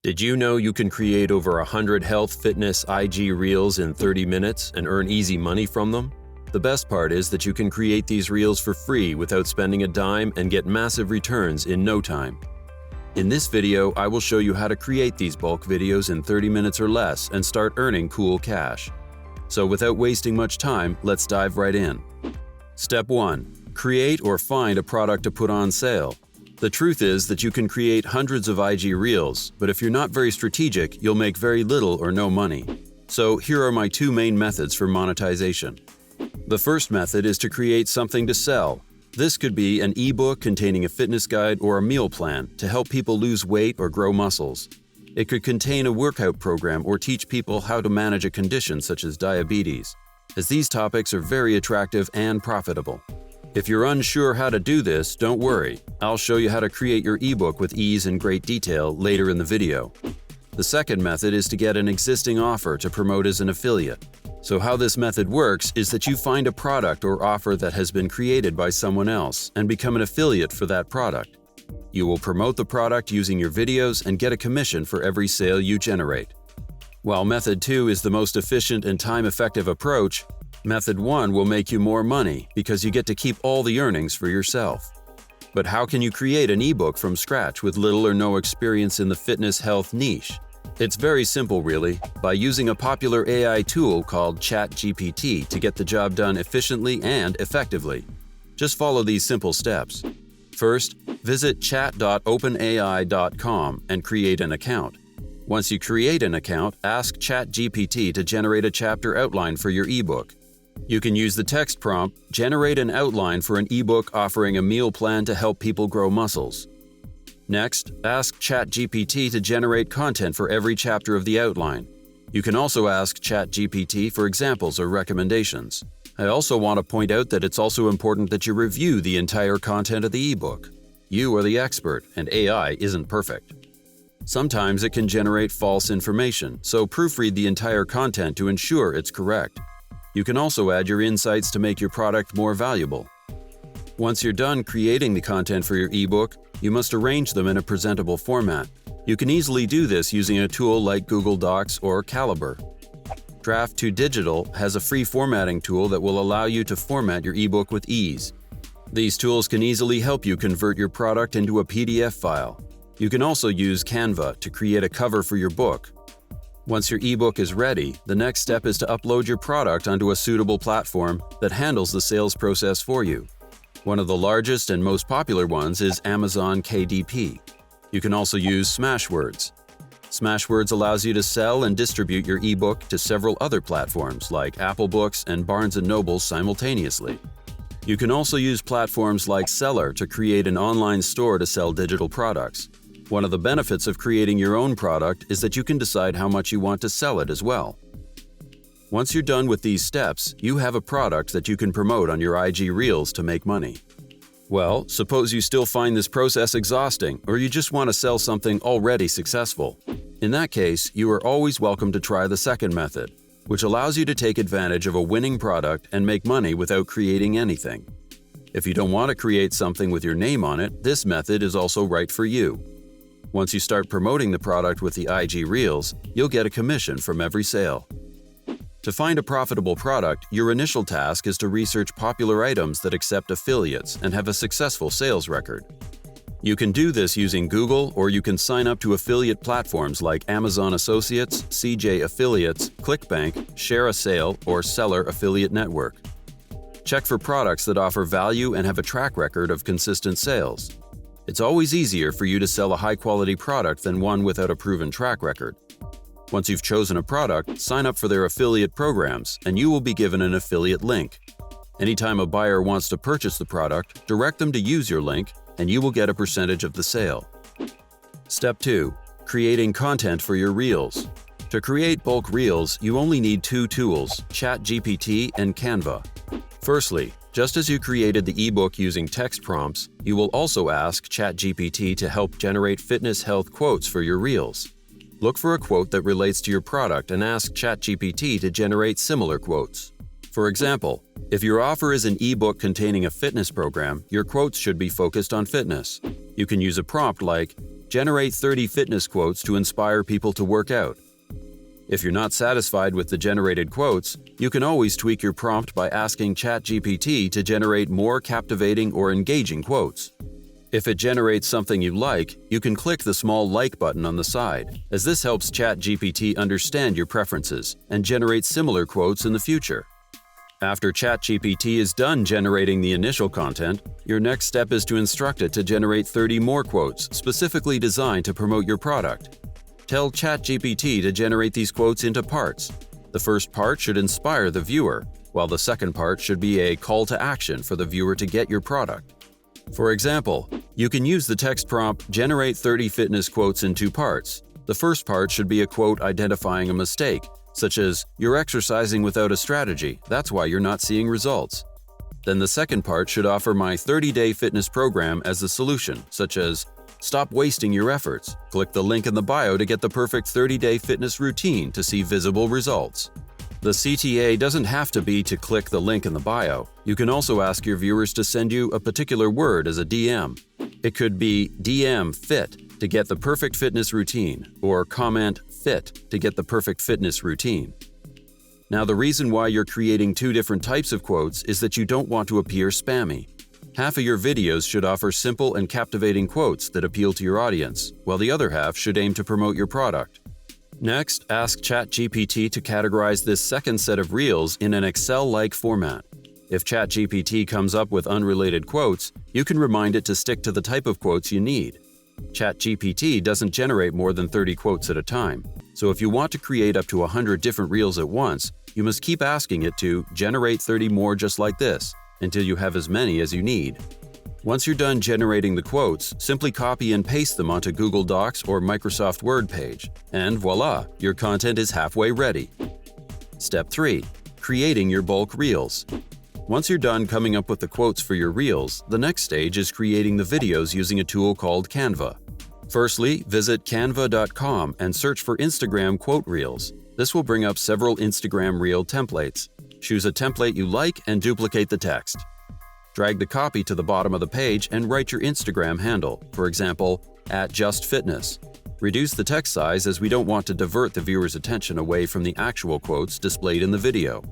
Did you know you can create over 100 health, fitness, IG reels in 30 minutes and earn easy money from them? The best part is that you can create these reels for free without spending a dime and get massive returns in no time. In this video, I will show you how to create these bulk videos in 30 minutes or less and start earning cool cash. So without wasting much time, let's dive right in. Step 1. Create or find a product to put on sale. The truth is that you can create hundreds of IG reels, but if you're not very strategic, you'll make very little or no money. So here are my two main methods for monetization. The first method is to create something to sell. This could be an ebook containing a fitness guide or a meal plan to help people lose weight or grow muscles. It could contain a workout program or teach people how to manage a condition such as diabetes, as these topics are very attractive and profitable. If you're unsure how to do this, don't worry. I'll show you how to create your ebook with ease and great detail later in the video. The second method is to get an existing offer to promote as an affiliate. So how this method works is that you find a product or offer that has been created by someone else and become an affiliate for that product. You will promote the product using your videos and get a commission for every sale you generate. While method 2 is the most efficient and time-effective approach, Method 1 will make you more money because you get to keep all the earnings for yourself. But how can you create an ebook from scratch with little or no experience in the fitness health niche? It's very simple really, by using a popular AI tool called ChatGPT to get the job done efficiently and effectively. Just follow these simple steps. First, visit chat.openai.com and create an account. Once you create an account, ask ChatGPT to generate a chapter outline for your ebook. You can use the text prompt, generate an outline for an ebook offering a meal plan to help people grow muscles. Next, ask ChatGPT to generate content for every chapter of the outline. You can also ask ChatGPT for examples or recommendations. I also want to point out that it's also important that you review the entire content of the ebook. You are the expert, and AI isn't perfect. Sometimes it can generate false information, so proofread the entire content to ensure it's correct. You can also add your insights to make your product more valuable. Once you're done creating the content for your ebook, you must arrange them in a presentable format. You can easily do this using a tool like Google Docs or Calibre. Draft to Digital has a free formatting tool that will allow you to format your ebook with ease. These tools can easily help you convert your product into a PDF file. You can also use Canva to create a cover for your book. Once your ebook is ready, the next step is to upload your product onto a suitable platform that handles the sales process for you. One of the largest and most popular ones is Amazon KDP. You can also use Smashwords. Smashwords allows you to sell and distribute your ebook to several other platforms like Apple Books and Barnes & Noble simultaneously. You can also use platforms like Seller to create an online store to sell digital products. One of the benefits of creating your own product is that you can decide how much you want to sell it as well. Once you're done with these steps, you have a product that you can promote on your IG Reels to make money. Well, suppose you still find this process exhausting, or you just want to sell something already successful. In that case, you are always welcome to try the second method, which allows you to take advantage of a winning product and make money without creating anything. If you don't want to create something with your name on it, this method is also right for you. Once you start promoting the product with the IG Reels, you'll get a commission from every sale. To find a profitable product, your initial task is to research popular items that accept affiliates and have a successful sales record. You can do this using Google, or you can sign up to affiliate platforms like Amazon Associates, CJ Affiliates, ClickBank, Share a Sale, or Seller Affiliate Network. Check for products that offer value and have a track record of consistent sales. It's always easier for you to sell a high-quality product than one without a proven track record. Once you've chosen a product, sign up for their affiliate programs, and you will be given an affiliate link. Anytime a buyer wants to purchase the product, direct them to use your link, and you will get a percentage of the sale. Step 2. Creating content for your Reels. To create bulk Reels, you only need two tools, ChatGPT and Canva. Firstly, just as you created the ebook using text prompts, you will also ask ChatGPT to help generate fitness health quotes for your Reels. Look for a quote that relates to your product and ask ChatGPT to generate similar quotes. For example, if your offer is an ebook containing a fitness program, your quotes should be focused on fitness. You can use a prompt like, generate 30 fitness quotes to inspire people to work out. If you're not satisfied with the generated quotes, you can always tweak your prompt by asking ChatGPT to generate more captivating or engaging quotes. If it generates something you like, you can click the small like button on the side, as this helps ChatGPT understand your preferences and generate similar quotes in the future. After ChatGPT is done generating the initial content, your next step is to instruct it to generate 30 more quotes specifically designed to promote your product. Tell ChatGPT to generate these quotes into parts. The first part should inspire the viewer, while the second part should be a call to action for the viewer to get your product. For example, you can use the text prompt "Generate 30 fitness quotes in 2 parts." The first part should be a quote identifying a mistake, such as, "You're exercising without a strategy, that's why you're not seeing results." Then the second part should offer my 30-day fitness program as the solution, such as, "Stop wasting your efforts. Click the link in the bio to get the perfect 30-day fitness routine to see visible results." The CTA doesn't have to be to click the link in the bio. You can also ask your viewers to send you a particular word as a DM. It could be DM FIT to get the perfect fitness routine, or comment FIT to get the perfect fitness routine. Now, the reason why you're creating 2 different types of quotes is that you don't want to appear spammy. Half of your videos should offer simple and captivating quotes that appeal to your audience, while the other half should aim to promote your product. Next, ask ChatGPT to categorize this second set of reels in an Excel-like format. If ChatGPT comes up with unrelated quotes, you can remind it to stick to the type of quotes you need. ChatGPT doesn't generate more than 30 quotes at a time, so if you want to create up to 100 different reels at once, you must keep asking it to generate 30 more just like this, until you have as many as you need. Once you're done generating the quotes, simply copy and paste them onto Google Docs or Microsoft Word page, and voila, your content is halfway ready. Step 3. Creating your bulk reels. Once you're done coming up with the quotes for your reels, the next stage is creating the videos using a tool called Canva. Firstly, visit canva.com and search for Instagram quote reels. This will bring up several Instagram reel templates. Choose a template you like and duplicate the text. Drag the copy to the bottom of the page and write your Instagram handle, for example, @justfitness. Reduce the text size as we don't want to divert the viewer's attention away from the actual quotes displayed in the video.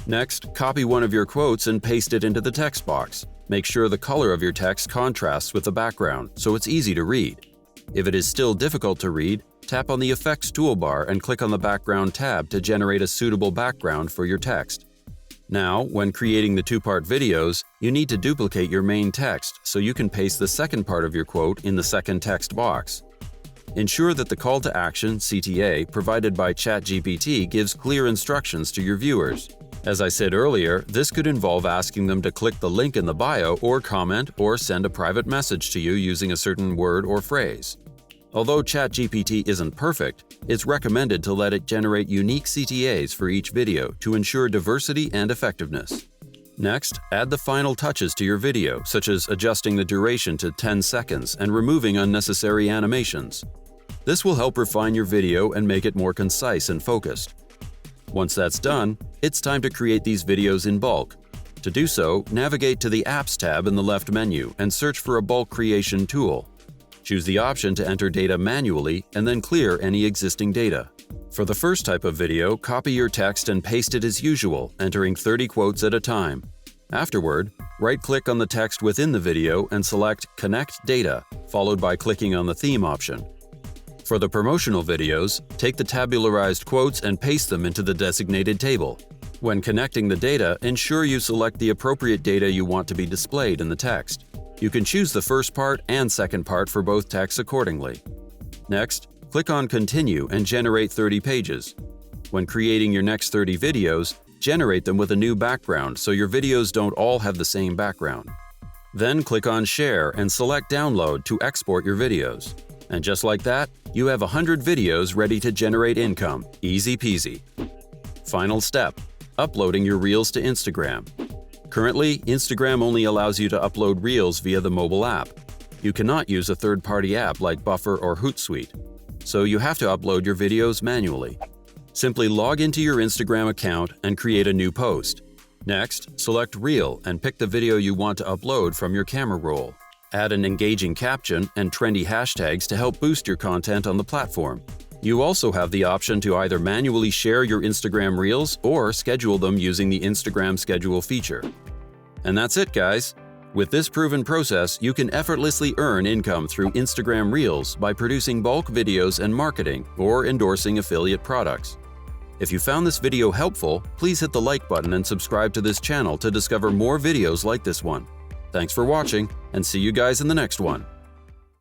Next, copy one of your quotes and paste it into the text box. Make sure the color of your text contrasts with the background, so it's easy to read. If it is still difficult to read, tap on the Effects toolbar and click on the Background tab to generate a suitable background for your text. Now, when creating the 2-part videos, you need to duplicate your main text so you can paste the second part of your quote in the second text box. Ensure that the call to action (CTA) provided by ChatGPT gives clear instructions to your viewers. As I said earlier, this could involve asking them to click the link in the bio or comment or send a private message to you using a certain word or phrase. Although ChatGPT isn't perfect, it's recommended to let it generate unique CTAs for each video to ensure diversity and effectiveness. Next, add the final touches to your video, such as adjusting the duration to 10 seconds and removing unnecessary animations. This will help refine your video and make it more concise and focused. Once that's done, it's time to create these videos in bulk. To do so, navigate to the Apps tab in the left menu and search for a bulk creation tool. Choose the option to enter data manually and then clear any existing data. For the first type of video, copy your text and paste it as usual, entering 30 quotes at a time. Afterward, right-click on the text within the video and select Connect Data, followed by clicking on the Theme option. For the promotional videos, take the tabularized quotes and paste them into the designated table. When connecting the data, ensure you select the appropriate data you want to be displayed in the text. You can choose the first part and second part for both texts accordingly. Next, click on Continue and generate 30 pages. When creating your next 30 videos, generate them with a new background so your videos don't all have the same background. Then click on Share and select Download to export your videos. And just like that, you have 100 videos ready to generate income. Easy peasy. Final step: uploading your Reels to Instagram. Currently, Instagram only allows you to upload Reels via the mobile app. You cannot use a third-party app like Buffer or Hootsuite, so you have to upload your videos manually. Simply log into your Instagram account and create a new post. Next, select Reel and pick the video you want to upload from your camera roll. Add an engaging caption and trendy hashtags to help boost your content on the platform. You also have the option to either manually share your Instagram Reels or schedule them using the Instagram Schedule feature. And that's it, guys! With this proven process, you can effortlessly earn income through Instagram Reels by producing bulk videos and marketing or endorsing affiliate products. If you found this video helpful, please hit the like button and subscribe to this channel to discover more videos like this one. Thanks for watching, and see you guys in the next one.